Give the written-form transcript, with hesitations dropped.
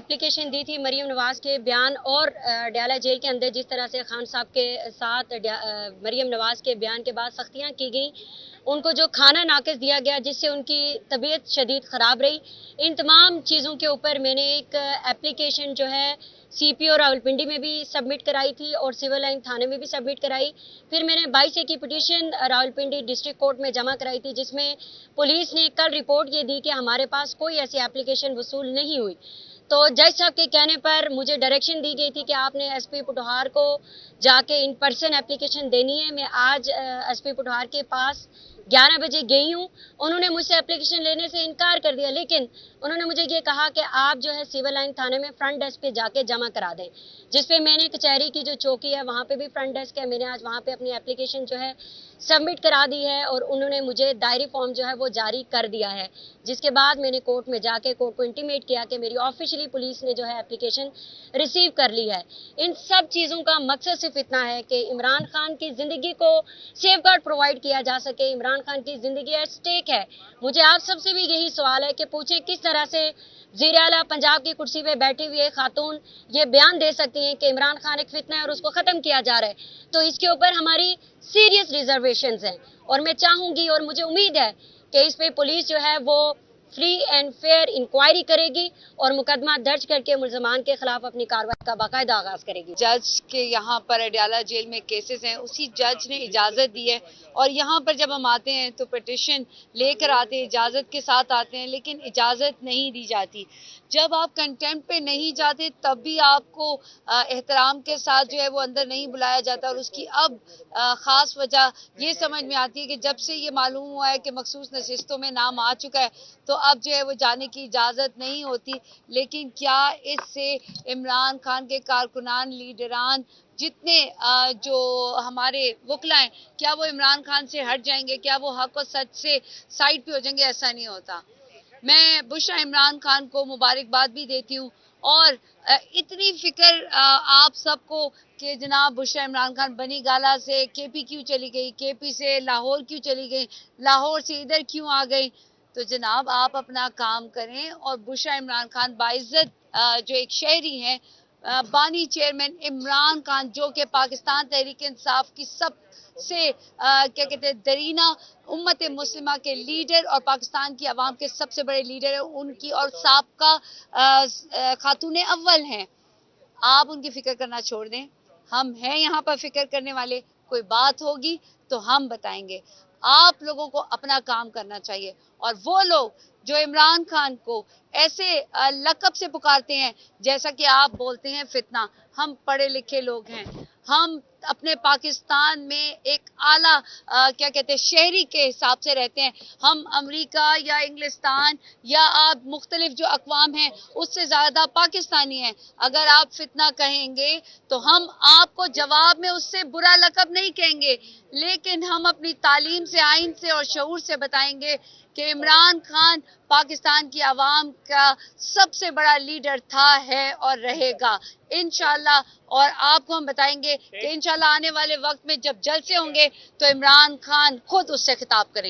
Application दी थी मरीम नवाज के बयान और डयाला जेल के अंदर जिस तरह से खान साहब के साथ मरीम नवाज के बयान के बाद सख्तियां की गई, उनको जो खाना नाकिस दिया गया जिससे उनकी तबीयत शदीद ख़राब रही, इन तमाम चीज़ों के ऊपर मैंने एक एप्लीकेशन जो है सीपीओ रावलपिंडी में भी सबमिट कराई थी और सिविल लाइन थाने में भी सबमिट कराई। फिर मैंने 22 की पिटीशन रावलपिंडी डिस्ट्रिक्ट कोर्ट में जमा कराई थी, जिसमें पुलिस ने कल रिपोर्ट ये दी कि हमारे पास कोई ऐसी एप्लीकेशन वसूल नहीं हुई। तो जज साहब के कहने पर मुझे डायरेक्शन दी गई थी कि आपने एसपी पुटहार को जाके इन पर्सन एप्लीकेशन देनी है। मैं आज एसपी पुटहार के पास 11 बजे गई हूँ। उन्होंने मुझसे एप्लीकेशन लेने से इनकार कर दिया, लेकिन उन्होंने मुझे ये कहा कि आप जो है सिविल लाइन थाने में फ्रंट डेस्क पे जाके जमा करा दें, जिस पे मैंने कचहरी की जो चौकी है वहाँ पे भी फ्रंट डेस्क है, मैंने आज वहाँ पे अपनी एप्लीकेशन जो है सबमिट करा दी है और उन्होंने मुझे डायरी फॉर्म जो है वो जारी कर दिया है, जिसके बाद मैंने कोर्ट में जाके कोर्ट को इंटीमेट किया कि मेरी ऑफिशियली पुलिस ने जो है एप्लीकेशन रिसीव कर ली है। इन सब चीज़ों का मकसद सिर्फ इतना है कि इमरान खान की ज़िंदगी को सेफ गार्ड प्रोवाइड किया जा सके। इमरान खान की ज़िंदगी एट स्टेक है। मुझे आप सबसे भी यही सवाल है कि पूछें किस तरह से ज़ीर आला पंजाब की कुर्सी पे बैठी हुई एक खातून ये बयान दे सकती हैं कि इमरान खान एक फितना है और उसको ख़त्म किया जा रहा है। तो इसके ऊपर हमारी सीरियस रिजर्वेशंस हैं और मैं चाहूँगी और मुझे उम्मीद है कि इस पे पुलिस जो है वो फ्री एंड फेयर इंक्वायरी करेगी और मुकदमा दर्ज करके मुल्ज़मान के खिलाफ अपनी कार्रवाई का बाकायदा आगाज करेगी। जज के यहाँ पर अडयाला जेल में केसेस हैं, उसी जज ने इजाज़त दी है और यहाँ पर जब हम आते हैं तो पिटिशन लेकर आते हैं, इजाज़त के साथ आते हैं, लेकिन इजाज़त नहीं दी जाती। जब आप कंटेम्प्ट पे नहीं जाते तब भी आपको एहतराम के साथ जो है वो अंदर नहीं बुलाया जाता और उसकी अब ख़ास वजह ये समझ में आती है कि जब से ये मालूम हुआ है कि मखसूस नशिस्तों में नाम आ चुका है तो अब जो है वो जाने की इजाज़त नहीं होती। लेकिन क्या इससे इमरान खान के कारकुनान, लीडरान, जितने जो हमारे वकला हैं, क्या वो इमरान खान से हट जाएंगे? क्या वो हक और सच से साइड पे हो जाएंगे? ऐसा नहीं होता। मैं बुशरा इमरान खान को मुबारकबाद भी देती हूँ और इतनी फिक्र आप सबको कि जनाब बुशरा इमरान खान बनी गाला से केपी क्यों चली गई, केपी से लाहौर क्यों चली गई, लाहौर से इधर क्यों आ गई। तो जनाब आप अपना काम करें और बुशरा इमरान खान बाइज्जत जो एक शहरी हैं, बानी चेयरमैन इमरान खान जो कि पाकिस्तान तहरीक इंसाफ की सबसे क्या कहते हैं दरीना उम्मत मुस्लिमा के लीडर और पाकिस्तान की आवाम के सबसे बड़े लीडर हैं, उनकी और साबका खातून अव्वल हैं। आप उनकी फिक्र करना छोड़ दें, हम हैं यहाँ पर फिक्र करने वाले। कोई बात होगी तो हम बताएंगे। आप लोगों को अपना काम करना चाहिए और वो लोग जो इमरान खान को ऐसे लक़ब से पुकारते हैं जैसा कि आप बोलते हैं फितना, हम पढ़े लिखे लोग हैं, हम अपने पाकिस्तान में एक आला क्या कहते हैं शहरी के हिसाब से रहते हैं। हम अमेरिका या इंग्लिस्तान या आप मुख्तलिफ जो अक़वाम हैं उससे ज़्यादा पाकिस्तानी हैं। अगर आप फितना कहेंगे तो हम आपको जवाब में उससे बुरा लक़ब नहीं कहेंगे, लेकिन हम अपनी तालीम से, आइन से और शऊर से बताएंगे कि इमरान खान पाकिस्तान की आवाम का सबसे बड़ा लीडर था, है और रहेगा इंशाल्लाह। और आपको हम बताएंगे कि इंशाल्लाह आने वाले वक्त में जब जलसे होंगे तो इमरान खान खुद उससे खिताब करेंगे।